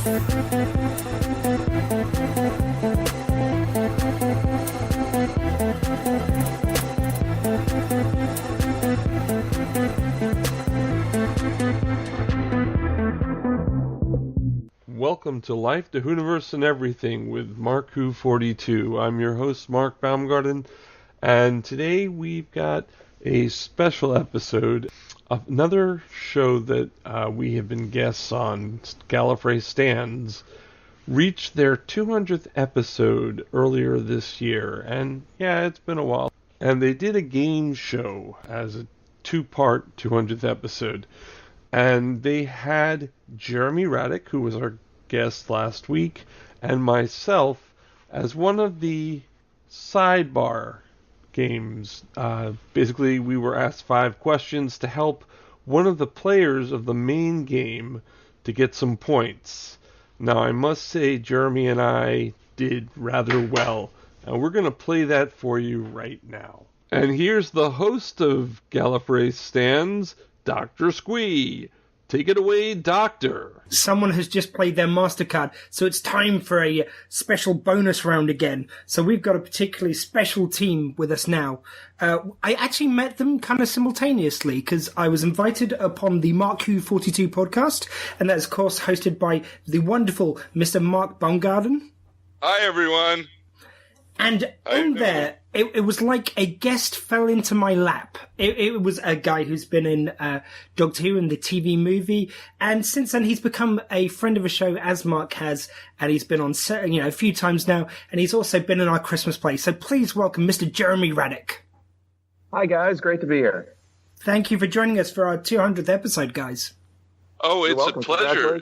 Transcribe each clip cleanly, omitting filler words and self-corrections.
Welcome to Life, the WHOniverse, and Everything with MarkWHO42. I'm your host, Mark Baumgarten, and today we've got a special episode of another show that we have been guests on, Gallifrey Stands, reached their 200th episode earlier this year, and yeah, it's been a while. And they did a game show as a two-part 200th episode, and they had Jeremy Radick, who was our guest last week, and myself as one of the sidebar games. Basically, we were asked 5 questions to help one of the players of the main game to get some points. Now, I must say, Jeremy and I did rather well, and we're going to play that for you right now. And here's the host of Gallifrey Stands, Dr. Squee. Take it away, Doctor. Someone has just played their MasterCard, so it's time for a special bonus round again. So we've got a particularly special team with us now. I actually met them kind of simultaneously because I was invited upon the MarkWHO42 podcast, and that is, of course, hosted by the wonderful Mr. Mark Baumgarten. Hi, everyone. And in there, it was like a guest fell into my lap. It was a guy who's been in Doctor Who and the TV movie, and since then he's become a friend of the show, as Mark has, and he's been on a few times now, and he's also been in our Christmas play. So please welcome Mr. Jeremy Radick. Hi, guys. Great to be here. Thank you for joining us for our 200th episode, guys. Oh, it's a pleasure.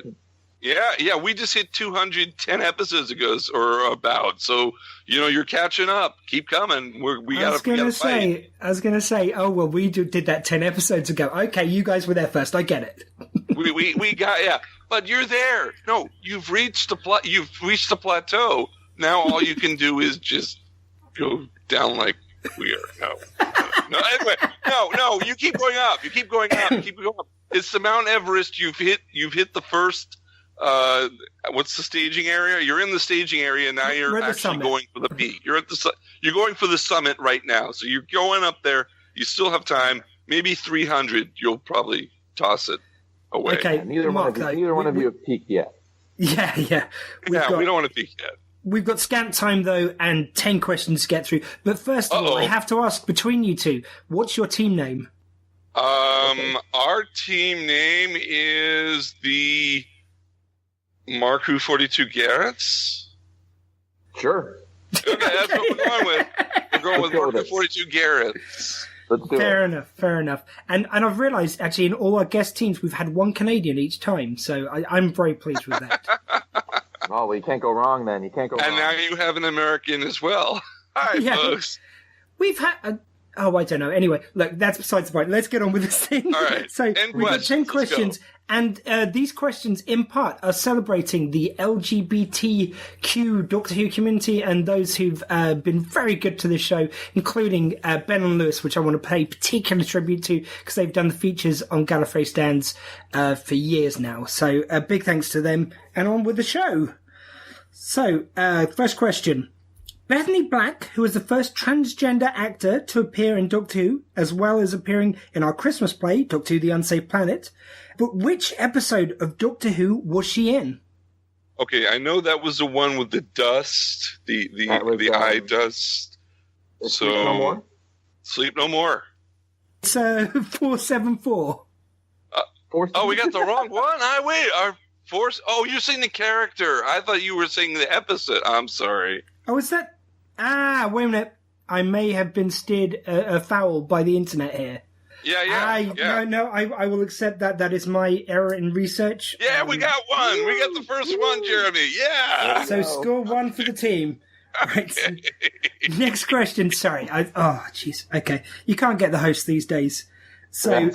Yeah, we just hit 210 episodes ago, or about. So, you're catching up. Keep coming. I was gonna say, oh, well, we did that 10 episodes ago. Okay, you guys were there first. I get it. we got, yeah. But you're there. No, you've reached the plateau. Now all you can do is just go down like we are. No, anyway, no, you keep going up. You keep going up. It's the Mount Everest. You've hit the first. What's the staging area? You're in the staging area now. You're actually going for the peak. You're going for the summit right now. So you're going up there. You still have time. Maybe 300. You'll probably toss it away. Okay, neither one of you have peaked yet. Yeah. We don't want to peak yet. We've got scant time though, and 10 questions to get through. But first of all, I have to ask between you two, what's your team name? Our team name is the MarkWHO42 Gareths? Sure. Okay, that's what we're going with. We're going with MarkWHO42 Gareths. Let's do it. Fair enough. And I've realised, actually, in all our guest teams, we've had one Canadian each time, so I'm very pleased with that. Oh, well, you can't go wrong then. You can't go wrong. And now you have an American as well. Hi, folks. We've had... I don't know. Anyway, look, that's besides the point. Let's get on with this thing. All right. So we've got 10 questions, and these questions, in part, are celebrating the LGBTQ Doctor Who community and those who've been very good to this show, including Ben and Lewis, which I want to pay particular tribute to because they've done the features on Gallifrey Stands for years now. So big thanks to them, and on with the show. So, first question. Bethany Black, who was the first transgender actor to appear in Doctor Who, as well as appearing in our Christmas play, Doctor Who The Unsafe Planet. But which episode of Doctor Who was she in? Okay, I know that was the one with the dust, the eye dust. Sleep No More? Sleep No More. It's 474. We got the wrong one. You're saying the character. I thought you were saying the episode. I'm sorry. Oh, is that... wait a minute. I may have been steered foul by the internet here. Yeah. No, I will accept that. That is my error in research. Yeah, we got one. We got the first one, Jeremy. Yeah. So score 1 for the team. Right. So, next question. Sorry. Jeez. Okay. You can't get the host these days. So,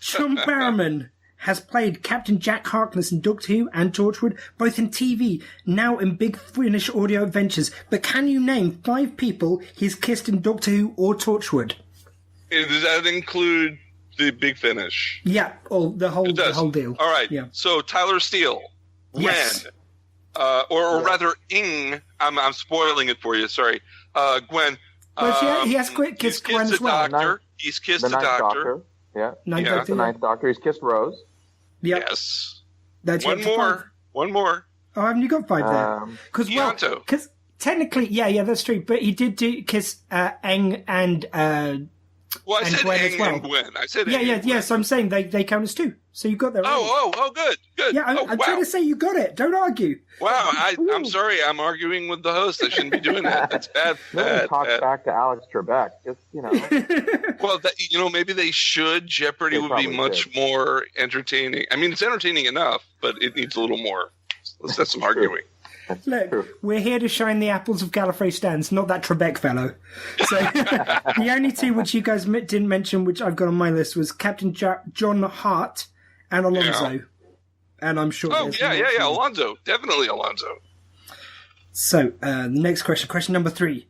John Barrowman has played Captain Jack Harkness in Doctor Who and Torchwood, both in TV, now in Big Finish audio adventures. But can you name 5 people he's kissed in Doctor Who or Torchwood? Does that include the Big Finish? Yeah, the whole deal. All right. Yeah. So Tyler Steele. Yes. Or rather, Ing. I'm spoiling it for you. Sorry, Gwen. Well, he has kissed Gwen as well. Doctor. He's kissed the Ninth Doctor. Yeah. Ninth Doctor, the Ninth Doctor. He's kissed Rose. Yep. Yes. That's One more. Oh, haven't you got 5 there? Because technically, yeah, that's true. But he did kiss Aang and well, I and said Gwen Aang as well. and Gwen. I said yeah. So I'm saying they count as 2. So you got that right. Oh, good. Yeah, I'm trying to say you got it. Don't argue. Wow, I'm sorry. I'm arguing with the host. I shouldn't be doing that. That's bad. Talk back to Alex Trebek. Just, Well, maybe they should. Jeopardy would be much more entertaining. I mean, it's entertaining enough, but it needs a little more. Let's have some arguing. Look, we're here to shine the apples of Gallifrey stands, not that Trebek fellow. So the only 2 which you guys didn't mention, which I've got on my list, was Captain John Hart and Alonso. Yeah. And I'm sure. Oh yeah, Alonso, definitely Alonso. So the next question number 3.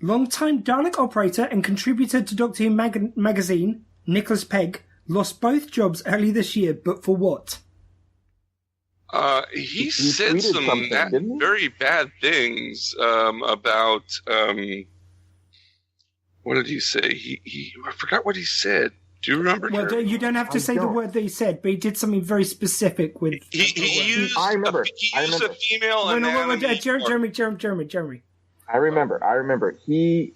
Long-time Dalek operator and contributor to Doctor Who magazine, Nicholas Pegg, lost both jobs early this year, but for what? He said some very bad things about. What did he say? I forgot what he said. Do you remember? Well, you don't have to say the word that he said, but he did something very specific with. He used. I remember. He used a female anatomy. Jeremy. I remember. He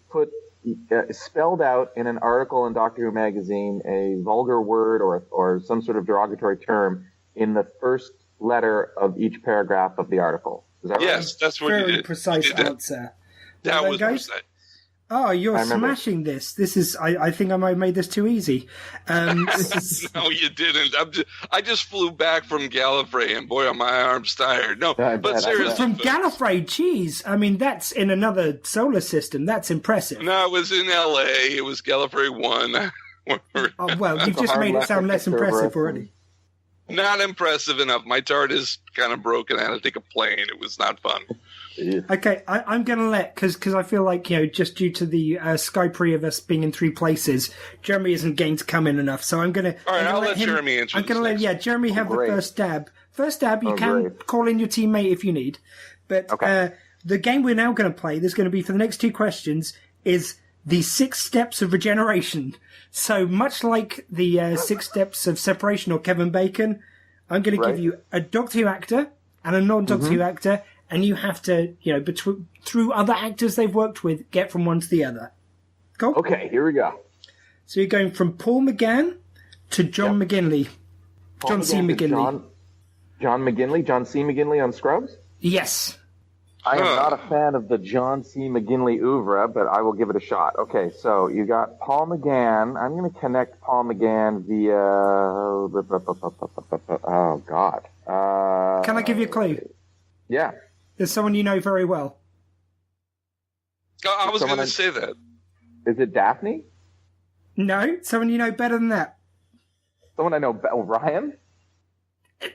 spelled out in an article in Doctor Who magazine a vulgar word or some sort of derogatory term in the first letter of each paragraph of the article. Is that right? Yes, that's what he did. Very precise answer. That was precise. Oh, you're smashing this. This is. I think I might have made this too easy. No, you didn't. I just flew back from Gallifrey, and boy, are my arms tired. No, but seriously, from Gallifrey, geez. I mean, that's in another solar system. That's impressive. No, it was in L.A. It was Gallifrey 1. Oh, well, you've just made it sound less impressive already. Not impressive enough. My tart is kind of broken. I had to take a plane. It was not fun. Okay, I'm going to because I feel like, just due to the Skype of us being in 3 places, Jeremy isn't getting to come in enough. So I'm going to. All right, I'll let Jeremy answer. I'm going to let Jeremy have the first stab. First stab, you can call in your teammate if you need. But the game we're now going to play, there's going to be for the next 2 questions, is the 6 steps of regeneration. So much like the 6 steps of separation or Kevin Bacon, I'm going to give you a Doctor Who actor and a non-Doctor Who actor. And you have to, through other actors they've worked with, get from one to the other. Cool? Okay, here we go. So you're going from Paul McGann to John McGinley. John C. McGinley. John McGinley? John C. McGinley on Scrubs? Yes. I am not a fan of the John C. McGinley oeuvre, but I will give it a shot. Okay, so you got Paul McGann. I'm going to connect Paul McGann via... Oh, God. Can I give you a clue? Yeah. There's someone you know very well. I was going to say that. Is it Daphne? No, someone you know better than that. Someone I know. Ryan?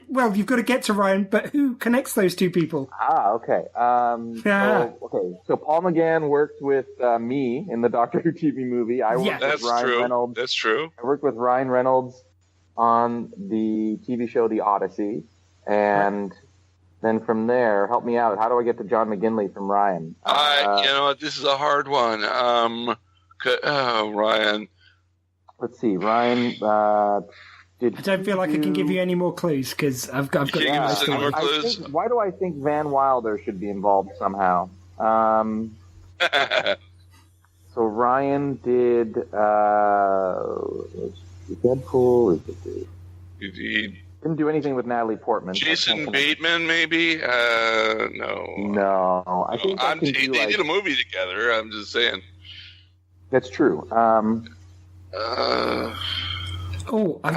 Well, you've got to get to Ryan, but who connects those 2 people? Okay. So Paul McGann worked with me in the Doctor Who TV movie. I worked with Ryan Reynolds. That's true. I worked with Ryan Reynolds on the TV show The Odyssey. And... Then from there, help me out. How do I get to John McGinley from Ryan? This is a hard one. Ryan. Let's see. Ryan, I don't feel like I can give you any more clues because I've got any more clues? Why do I think Van Wilder should be involved somehow? So Ryan did Deadpool. He didn't do anything with Natalie Portman. Jason Bateman, maybe? No. No. I think they did a movie together. I'm just saying. That's true. I've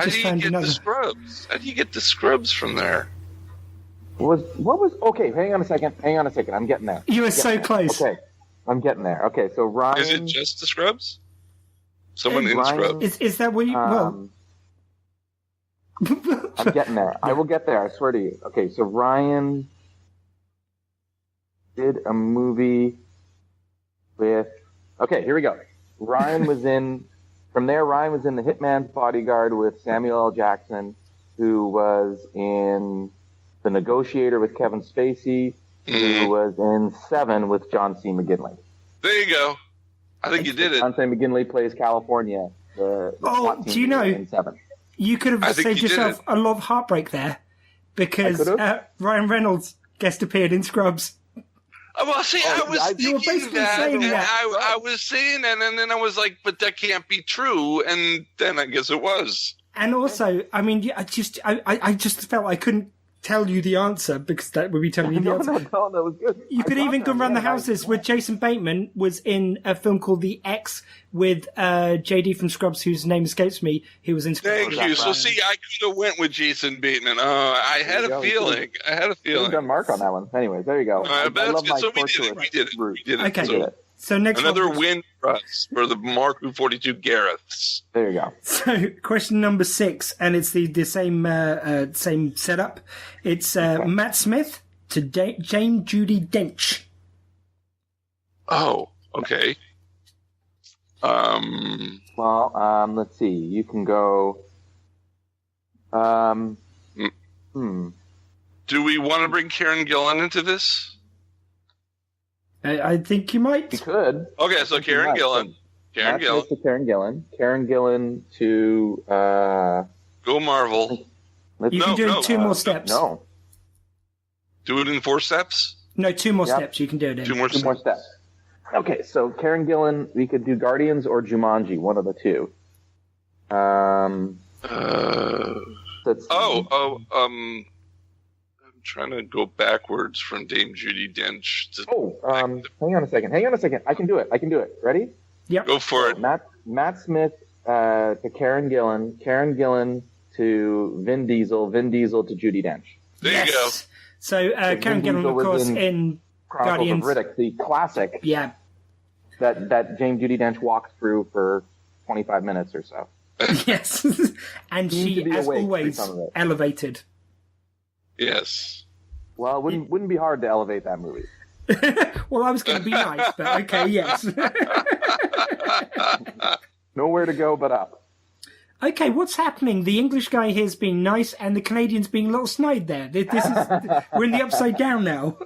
just found another. How do you get the Scrubs from there? Okay, hang on a second. I'm getting there. You were so close. Okay. I'm getting there. Okay, so Ryan... Is it just the Scrubs? Someone in Scrubs? Is that what you... I'm getting there. I will get there, I swear to you. Okay, so Ryan did a movie with... Okay, here we go. Ryan was in... From there, Ryan was in The Hitman's Bodyguard with Samuel L. Jackson, who was in The Negotiator with Kevin Spacey, who was in Seven with John C. McGinley. There you go. I think you did it. John C. McGinley plays California. The SWAT team do you know? in Seven. You could have saved yourself a lot of heartbreak there, because Ryan Reynolds guest appeared in Scrubs. Well, see, I was thinking that. I was saying that, and then I was like, but that can't be true. And then I guess it was. And also, I mean, I just felt I couldn't tell you the answer, because that would be telling you the answer. No, that was good. You could even go run the houses with Jason Bateman was in a film called The X with JD from Scrubs, whose name escapes me. He was in Scrubs. Thank you. So see, I could have went with Jason Bateman. I had a feeling. You've done Mark on that one. Anyways, there you go. I love my we did it. Okay. So next another win for us for the MarkWHO42 Gareths. There you go. So question number 6, and it's the same setup. It's Matt Smith to Jane Judi Dench. Oh, okay. Well, let's see. You can go. Do we want to bring Karen Gillan into this? I think you might. You could. Okay, so Karen Gillan. Karen Gillan. To Karen Gillan. Karen Gillan to... Go Marvel. You can do it in 2 more steps. No. Do it in 4 steps? No, 2 more steps. You can do it in. 2 more steps. Okay, so Karen Gillan, we could do Guardians or Jumanji, one of the two. I'm trying to go backwards from Dame Judi Dench to... hang on a second. I can do it. Ready? Yep. Go for it. Matt Smith to Karen Gillan to Vin Diesel to Judi Dench. There you go. So Karen Gillan, of course, in Guardians. Of Riddick, the classic. Yeah. That Jane Judi Dench walks through for 25 minutes or so. Yes. And she, as always, elevated. Yes. Well, it wouldn't be hard to elevate that movie. Well, I was going to be nice, but okay, yes. Nowhere to go but up. Okay, what's happening? The English guy here's being nice, and the Canadian's being a little snide there. We're in the upside down now.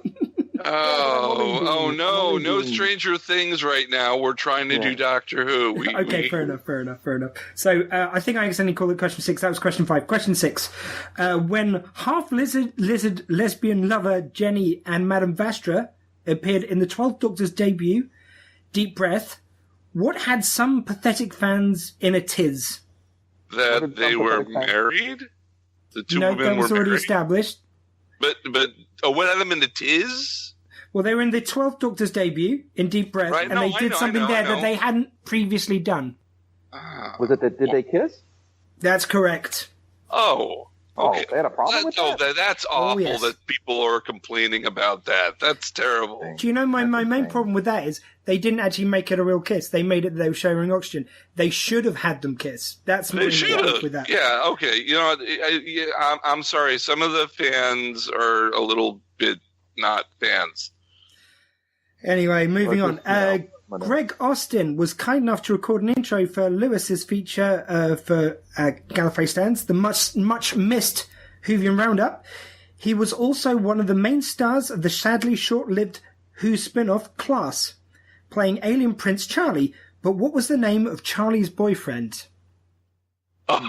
No Stranger Things right now. We're trying to do Doctor Who. Fair enough. So I think I accidentally called it question 6. That was question 5. Question 6. When half lizard lesbian lover Jenny and Madame Vastra appeared in the 12th Doctor's debut, Deep Breath, what had some pathetic fans in a tiz? That they were married? The two women were married? No, that was already established. But what had them in the tiz? Well, they were in the 12th Doctor's debut in Deep Breath, and they did something there that they hadn't previously done. Was it did they kiss? That's correct. Oh. Okay. They had a problem with that? That's awful that people are complaining about that. That's terrible. Do you know my main problem with that is they didn't actually make it a real kiss. They made it that they were sharing oxygen. They should have had them kiss. That's my problem with that. Yeah, okay. You know, I'm sorry. Some of the fans are a little bit not fans. Anyway, moving on. Greg Austin was kind enough to record an intro for Lewis's feature for Gallifrey Stands, the much missed Whovian Roundup. He was also one of the main stars of the sadly short-lived Who spin-off Class, playing alien Prince Charlie. But what was the name of Charlie's boyfriend? I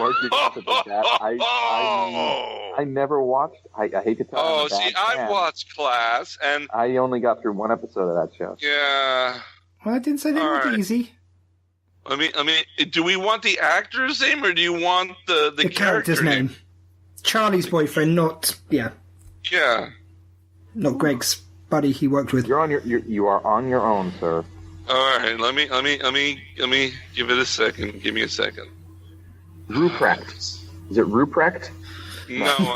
never watched. I hate to tell you. I watched Class, and I only got through one episode of that show. Yeah. Well, I didn't say they were easy. I mean, do we want the actor's name or do you want the character's name? Charlie's boyfriend, not Yeah. Not Greg's buddy he worked with. You are on your own, sir. All right, let me give it a second. Give me a second. Ruprecht. Is it Ruprecht? No.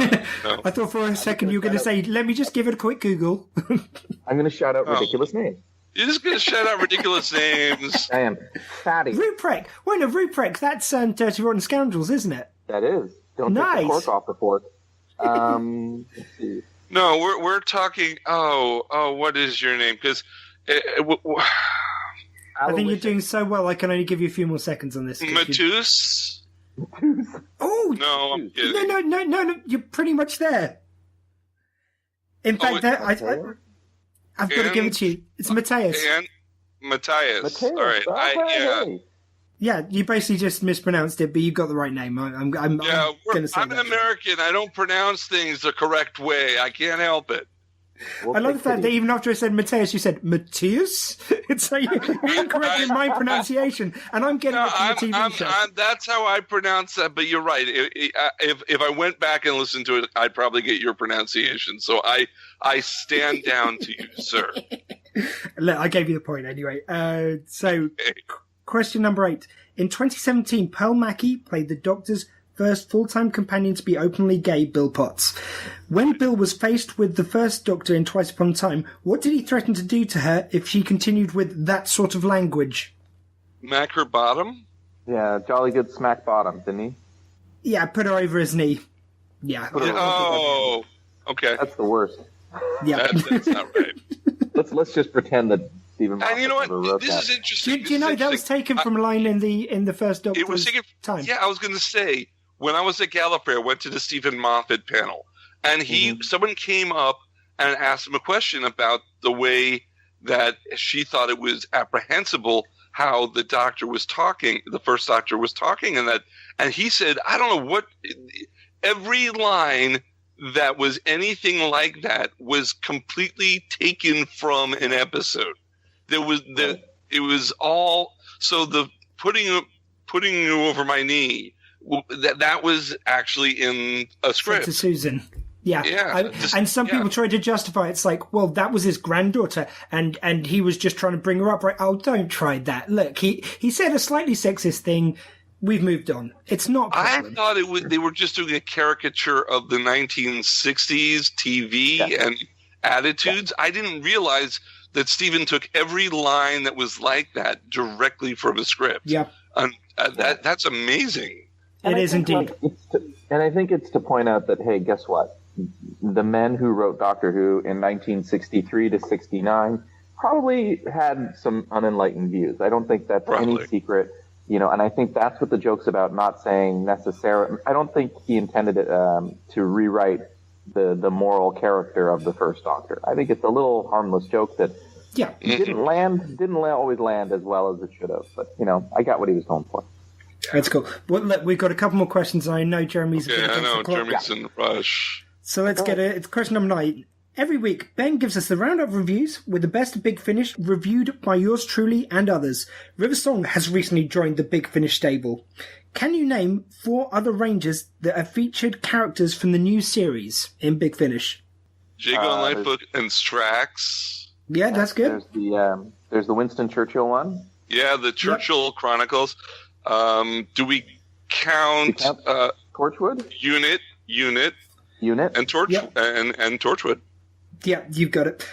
I thought for a second you were going to say, let me just give it a quick Google. I'm going to shout out ridiculous names. You're just going to shout out ridiculous names. I am. Fatty. Ruprecht. Wait, no, Ruprecht. That's Dirty Rotten Scoundrels, isn't it? That is. Don't take the cork off the fork. Let's see. No, we're talking... Oh, what is your name? Because... I think you're doing so well, I can only give you a few more seconds on this. Matus? Oh! No, I'm kidding. No, you're pretty much there. In fact, I've got to give it to you. It's Matthias. And Matthias. All right. Yeah, you basically just mispronounced it, but you got the right name. I'm going to say I'm an American. I don't pronounce things the correct way. I can't help it. I love the fact that even after I said Matthias, you said Matthias. It's like you're incorrect in my pronunciation, and I'm getting it from the TV show. That's how I pronounce that, but you're right. If I went back and listened to it, I'd probably get your pronunciation. So I stand down to you, sir. Look, I gave you the point anyway. Question number 8. In 2017, Pearl Mackie played the Doctor's first full-time companion to be openly gay, Bill Potts. When Bill was faced with the first Doctor in Twice Upon a Time, what did he threaten to do to her if she continued with that sort of language? Smack her bottom? Yeah, jolly good smack bottom, didn't he? Yeah, put her over his knee. Yeah. Oh, okay. That's the worst. Yeah. That's not right. Let's just pretend that Stephen Moffat and you know never what? wrote This that. is interesting. Do you know that was taken from a line in the first Doctor's It was taken. time? Yeah, I was going to say, when I was at Gallifrey, I went to the Stephen Moffat panel, and someone came up and asked him a question about the way that she thought it was apprehensible how the Doctor was talking, the first Doctor was talking, and he said, I don't know what, every line that was anything like that was completely taken from an episode. It was all, so the putting you over my knee, that was actually in a script. To Susan. Yeah. And some people try to justify it. It's like, well, that was his granddaughter, and he was just trying to bring her up, right? Oh, don't try that. Look, he said a slightly sexist thing. We've moved on. It's not a problem. I thought they were just doing a caricature of the 1960s TV and attitudes. I didn't realize that Stephen took every line that was like that directly from a script. Yeah. That's amazing. It is indeed. And I think it's to point out that, hey, guess what? The men who wrote Doctor Who in 1963 to 69 probably had some unenlightened views. I don't think that's any secret. And I think that's what the joke's about, not saying necessarily. I don't think he intended it to rewrite the moral character of the first Doctor. I think it's a little harmless joke that didn't always land as well as it should have. But, I got what he was going for. That's cool. Well, look, we've got a couple more questions. I know Jeremy's Jeremy's in the rush. So let's get it. It's question number 9. Every week, Ben gives us the roundup reviews with the best of Big Finish reviewed by yours truly and others. River Song has recently joined the Big Finish stable. Can you name 4 other Rangers that have featured characters from the new series in Big Finish? Jago and Lightfoot and Strax. Yeah, that's good. There's the Winston Churchill one. Yeah, the Churchill Chronicles. Do we count Torchwood? Unit, and and Torchwood? Yeah, you've got it.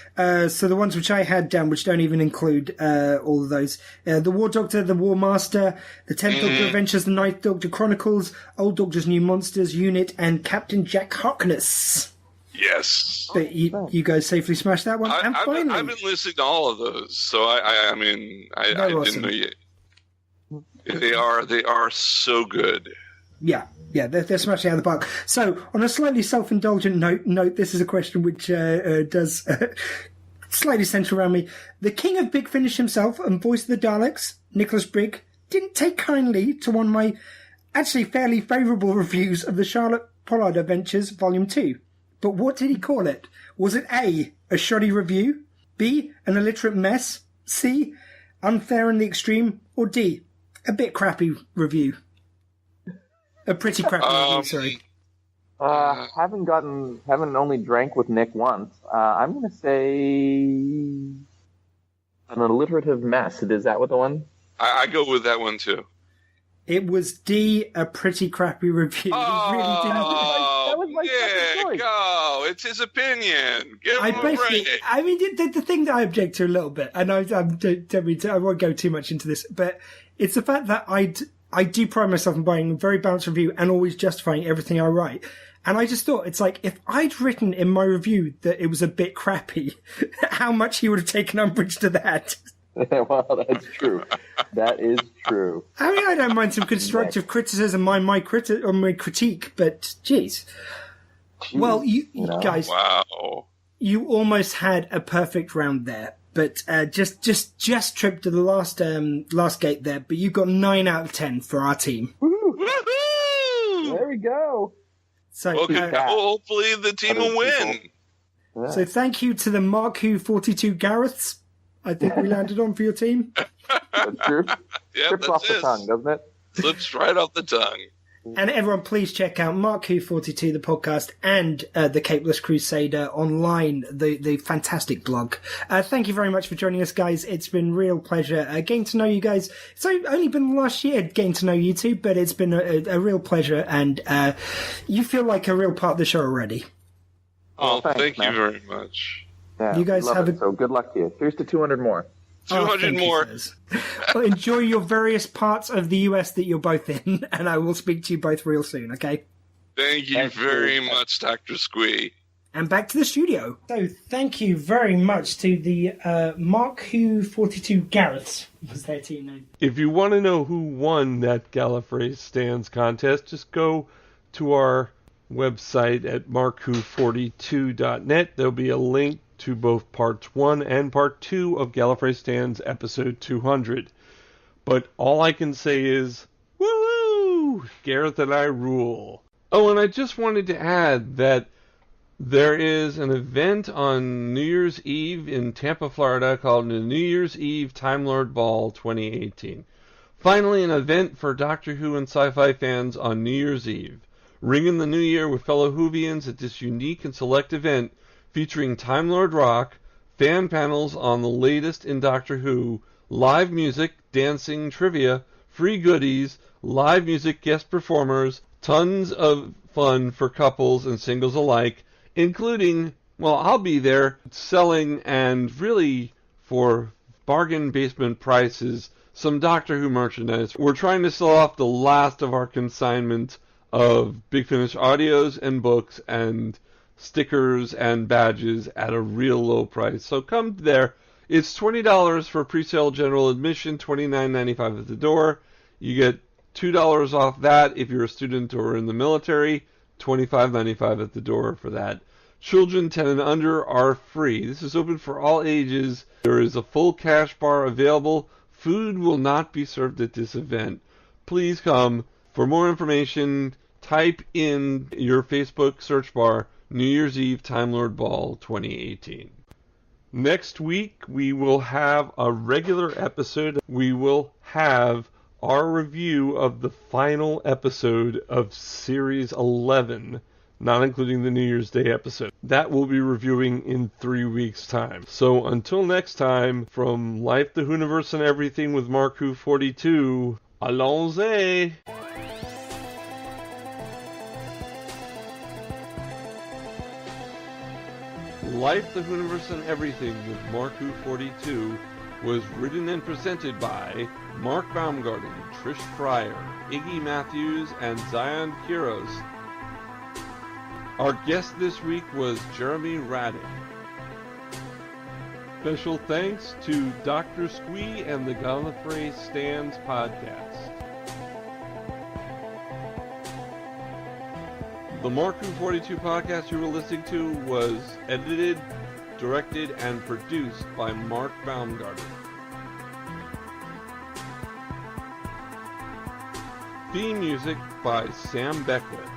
So the ones which I had down, which don't even include all of those, the War Doctor, the War Master, the 10th Doctor Adventures, the 9th Doctor Chronicles, Old Doctor's New Monsters, Unit, and Captain Jack Harkness. Yes. But you guys safely smashed that one. And finally, I've been listening to all of those, so I didn't know yet. They are so good. Yeah, they're smashing out of the park. So, on a slightly self-indulgent note, this is a question which does slightly centre around me. The king of Big Finish himself and voice of the Daleks, Nicholas Brigg, didn't take kindly to one of my actually fairly favourable reviews of the Charlotte Pollard Adventures Volume 2. But what did he call it? Was it A, a shoddy review, B, an illiterate mess, C, unfair in the extreme, or D, a bit crappy review? A pretty crappy review, sorry. Haven't only drank with Nick once. I'm going to say an alliterative mess. Is that what the one? I go with that one too. It was D, a pretty crappy review. That was my second choice. Go. It's his opinion. Give him a break. I mean, the thing that I object to a little bit, and I won't go too much into this, but it's the fact that I do pride myself on buying a very balanced review and always justifying everything I write. And I just thought, it's like, if I'd written in my review that it was a bit crappy, how much he would have taken umbrage to that. Well, that's true. That is true. I mean, I don't mind some constructive criticism, my critique, but geez. Well, you guys. Wow. You almost had a perfect round there, but just tripped to the last gate there. But you got 9 out of 10 for our team. Woohoo! There we go. So hopefully the team will win. Yeah. So thank you to the MarkWHO42 Gareths. I think we landed on for your team. That's true. Yeah, Trips off the tongue, doesn't it? Slips right off the tongue. And everyone, please check out MarkWHO42, the podcast, and the Capeless Crusader online, the fantastic blog. Thank you very much for joining us, guys. It's been a real pleasure getting to know you guys. It's only been the last year getting to know you two, but it's been a real pleasure, and you feel like a real part of the show already. Oh, thanks, thank man. you very much. Yeah, You guys love have it. So good luck to you. Here's to 200 more. 200 thank you, more. sirs. Well, enjoy your various parts of the US that you're both in, and I will speak to you both real soon, okay? Thank you very much, Dr. Squee. And back to the studio. So thank you very much to the MarkWHO42 Gareths, was their team name. If you want to know who won that Gallifrey Stands contest, just go to our website at markwho42.net. There'll be a link to both parts 1 and part 2 of Gallifrey Stands episode 200. But all I can say is, woohoo! Gareth and I rule. Oh, and I just wanted to add that there is an event on New Year's Eve in Tampa, Florida called the New Year's Eve Time Lord Ball 2018. Finally, an event for Doctor Who and sci-fi fans on New Year's Eve. Ring in the new year with fellow Whovians at this unique and select event featuring Time Lord rock, fan panels on the latest in Doctor Who, live music, dancing, trivia, free goodies, live music guest performers, tons of fun for couples and singles alike, including, well, I'll be there selling and really for bargain basement prices some Doctor Who merchandise. We're trying to sell off the last of our consignment of Big Finish audios and books and stickers and badges at a real low price. So come there. It's $20 for pre-sale general admission, $29.95 at the door. You get $2 off that if you're a student or in the military, $25.95 at the door for that. Children 10 and under are free. This is open for all ages. There is a full cash bar available. Food will not be served at this event. Please come. For more information, type in your Facebook search bar, New Year's Eve Time Lord Ball 2018. Next week, we will have a regular episode. We will have our review of the final episode of Series 11, not including the New Year's Day episode. That we'll be reviewing in 3 weeks' time. So until next time, from Life, the WHOniverse, and Everything with MarkWHO42, allons-y! Life, the WHOniverse, and Everything with MarkWHO42 was written and presented by Mark Baumgarten, Trish Fryer, Iggy Matthews, and Zion Kiros. Our guest this week was Jeremy Radick. Special thanks to Dr. Squee and the Gallifrey Stands podcast. The MarkWHO42 podcast you were listening to was edited, directed, and produced by Mark Baumgarten. Theme music by Sam Beckwith.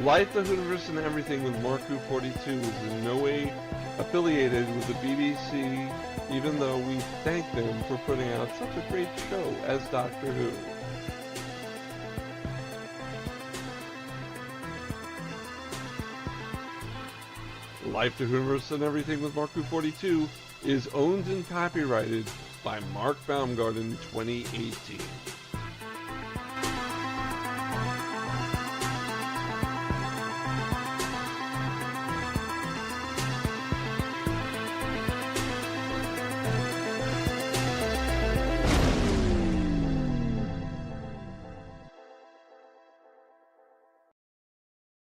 Life, the WHOniverse, and Everything with MarkWHO42 is in no way affiliated with the BBC, even though we thank them for putting out such a great show as Doctor Who. Life, the WHOniverse, and Everything with MarkWHO42 is owned and copyrighted by Mark Baumgarten 2018.